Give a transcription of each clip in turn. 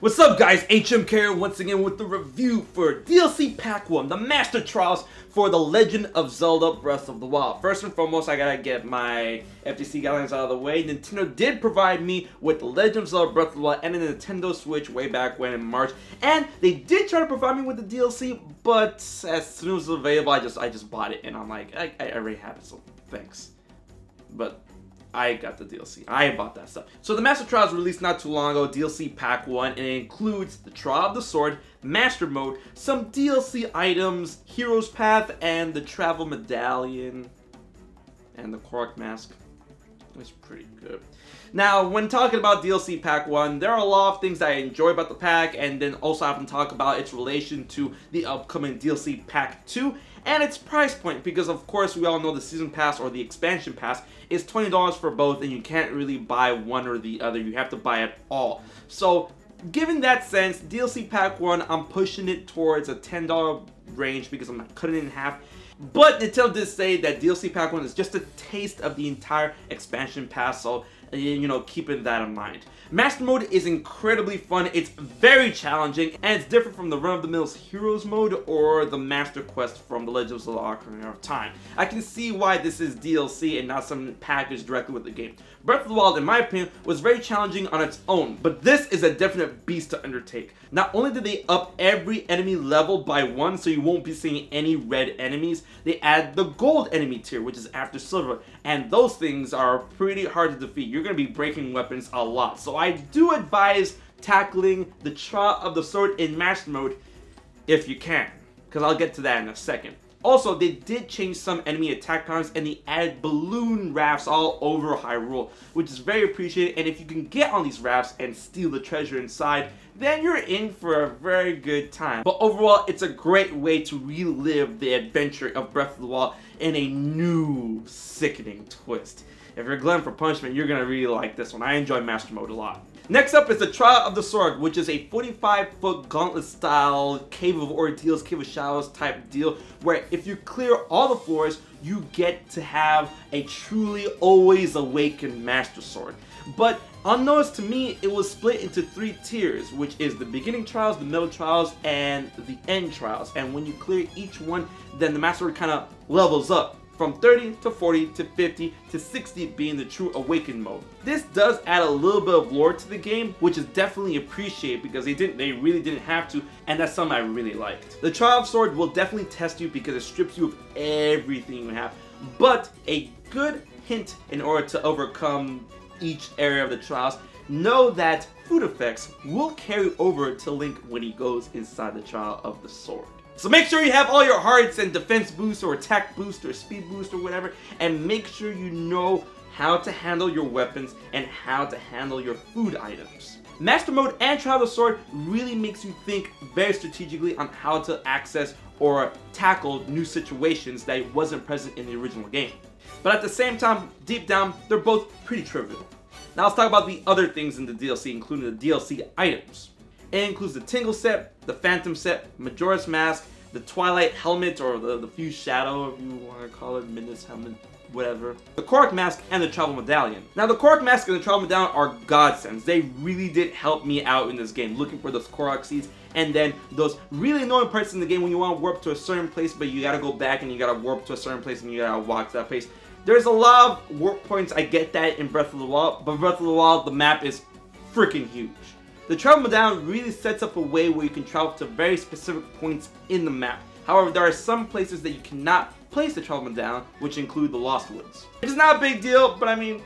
What's up guys, HMK once again with the review for DLC Pack 1, the Master Trials for the Legend of Zelda Breath of the Wild. First and foremost, I gotta get my FTC guidelines out of the way. Nintendo did provide me with the Legend of Zelda Breath of the Wild and a Nintendo Switch way back when in March. And they did try to provide me with the DLC, but as soon as it was available, I just bought it and I'm like, I already have it, so thanks. But I got the DLC. I bought that stuff. So the Master Trials was released not too long ago, DLC Pack 1, and it includes the Trial of the Sword, Master Mode, some DLC items, Hero's Path, and the Travel Medallion, and the Korok Mask. It was pretty good. Now, when talking about DLC Pack 1, there are a lot of things that I enjoy about the pack, and then also I have to talk about its relation to the upcoming DLC Pack 2, and its price point, because of course we all know the Season Pass or the Expansion Pass is $20 for both, and you can't really buy one or the other, you have to buy it all. So, given that sense, DLC Pack 1, I'm pushing it towards a $10 range because I'm not cutting it in half. But Nintendo did say that DLC Pack 1 is just a taste of the entire expansion pass, so, you know, keeping that in mind. Master Mode is incredibly fun, it's very challenging, and it's different from the run-of-the-mill Heroes Mode or the Master Quest from the Legend of Zelda Ocarina of Time. I can see why this is DLC and not some package directly with the game. Breath of the Wild, in my opinion, was very challenging on its own, but this is a definite beast to undertake. Not only did they up every enemy level by 1, so you won't be seeing any red enemies, they add the gold enemy tier, which is after silver, and those things are pretty hard to defeat. You're going to be breaking weapons a lot, so I do advise tackling the Trial of the Sword in Master Mode if you can, because I'll get to that in a second. Also, they did change some enemy attack patterns and they added balloon rafts all over Hyrule, which is very appreciated, and if you can get on these rafts and steal the treasure inside, then you're in for a very good time. But overall, it's a great way to relive the adventure of Breath of the Wild in a new, sickening twist. If you're glutton for punishment, you're gonna really like this one. I enjoy Master Mode a lot. Next up is the Trial of the Sword, which is a 45-foot gauntlet-style Cave of Ordeals, Cave of Shadows type deal, where if you clear all the floors, you get to have a truly always awakened Master Sword. But unnoticed to me, it was split into 3 tiers, which is the beginning trials, the middle trials, and the end trials. And when you clear each one, then the Master Sword kind of levels up from 30 to 40 to 50 to 60 being the true awakened mode. This does add a little bit of lore to the game, which is definitely appreciated because they really didn't have to, and that's something I really liked. The Trial of Sword will definitely test you because it strips you of everything you have, but a good hint in order to overcome each area of the trials, know that food effects will carry over to Link when he goes inside the Trial of the Sword. So make sure you have all your hearts and defense boost or attack boost or speed boost or whatever, and make sure you know how to handle your weapons and how to handle your food items. Master Mode and Trial of the Sword really makes you think very strategically on how to access or tackle new situations that wasn't present in the original game. But at the same time, deep down, they're both pretty trivial. Now let's talk about the other things in the DLC, including the DLC items. It includes the Tingle set, the Phantom set, Majora's Mask, the Twilight Helmet, or the Fused Shadow, if you want to call it, Midna's Helmet, whatever. The Korok Mask and the Travel Medallion. Now the Korok Mask and the Travel Medallion are godsends. They really did help me out in this game, looking for those Korok Seeds, and then those really annoying parts in the game when you want to warp to a certain place, but you gotta go back and you gotta warp to a certain place and you gotta walk to that place. There's a lot of warp points, I get that in Breath of the Wild, but Breath of the Wild, the map is freaking huge. The Travel Medallion really sets up a way where you can travel to very specific points in the map. However, there are some places that you cannot place the Travel Medallion, which include the Lost Woods. It's not a big deal, but I mean,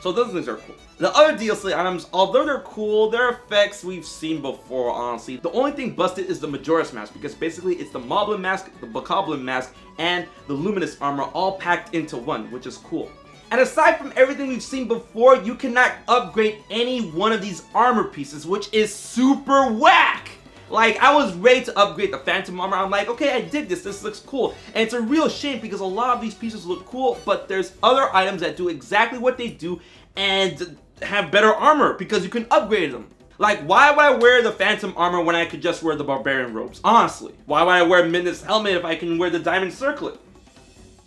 So those things are cool. The other DLC items, although they're cool, their effects we've seen before, honestly. The only thing busted is the Majora's Mask, because basically it's the Moblin Mask, the Bokoblin Mask, and the Luminous Armor all packed into one, which is cool. And aside from everything we've seen before, you cannot upgrade any one of these armor pieces, which is super whack! Like, I was ready to upgrade the Phantom Armor. I'm like, okay, I dig this. This looks cool. And it's a real shame because a lot of these pieces look cool, but there's other items that do exactly what they do and have better armor because you can upgrade them. Like, why would I wear the Phantom Armor when I could just wear the Barbarian Robes? Honestly. Why would I wear Midna's Helmet if I can wear the Diamond Circlet?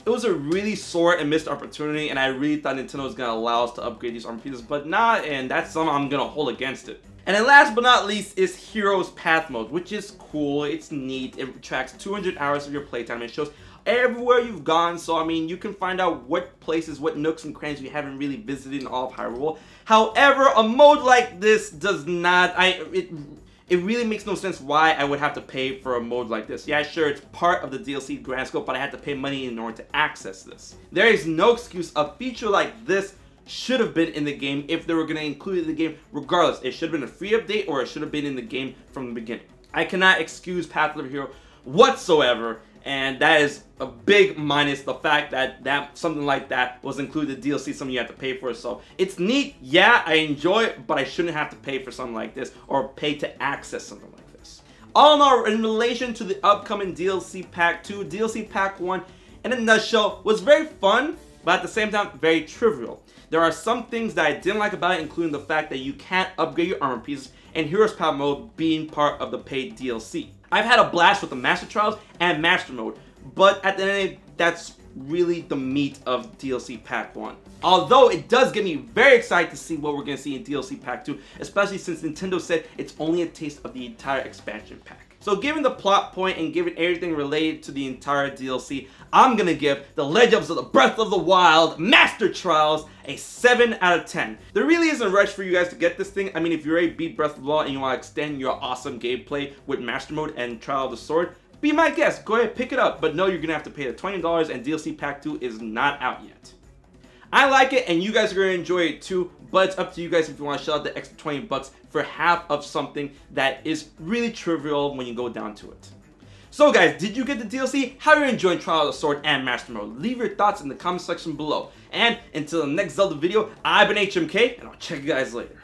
It was a really sore and missed opportunity, and I really thought Nintendo was going to allow us to upgrade these armor pieces, but not, and that's something I'm going to hold against it. And then last but not least is Heroes Path Mode, which is cool, it's neat, it tracks 200 hours of your playtime, it shows everywhere you've gone, so I mean, you can find out what places, what nooks and crannies you haven't really visited in all of Hyrule. However, a mode like this does not, it really makes no sense why I would have to pay for a mode like this. Yeah, sure, it's part of the DLC grand scope, but I had to pay money in order to access this. There is no excuse. A feature like this should have been in the game if they were going to include it in the game regardless. It should have been a free update or it should have been in the game from the beginning. I cannot excuse Path of the Hero whatsoever, and that is a big minus, the fact that something like that was included in DLC, something you have to pay for. So it's neat, yeah, I enjoy it, but I shouldn't have to pay for something like this or pay to access something like this. All in all, in relation to the upcoming DLC Pack 2, DLC Pack 1 in a nutshell was very fun, but at the same time very trivial. There are some things that I didn't like about it, including the fact that you can't upgrade your armor pieces and Heroes Path Mode being part of the paid DLC. I've had a blast with the Master Trials and Master Mode, but at the end of the day, that's really the meat of DLC Pack 1. Although it does get me very excited to see what we're going to see in DLC Pack 2, especially since Nintendo said it's only a taste of the entire expansion pack. So given the plot point and given everything related to the entire DLC, I'm going to give the Legend of Zelda Breath of the Wild Master Trials a 7 out of 10. There really isn't a rush for you guys to get this thing. I mean, if you already beat Breath of the Wild and you want to extend your awesome gameplay with Master Mode and Trial of the Sword, be my guest. Go ahead, pick it up. But no, you're going to have to pay the $20 and DLC Pack 2 is not out yet. I like it and you guys are going to enjoy it too, but it's up to you guys if you want to shell out the extra 20 bucks for half of something that is really trivial when you go down to it. So guys, did you get the DLC? How are you enjoying Trial of the Sword and Master Mode? Leave your thoughts in the comment section below. And until the next Zelda video, I've been HMK and I'll check you guys later.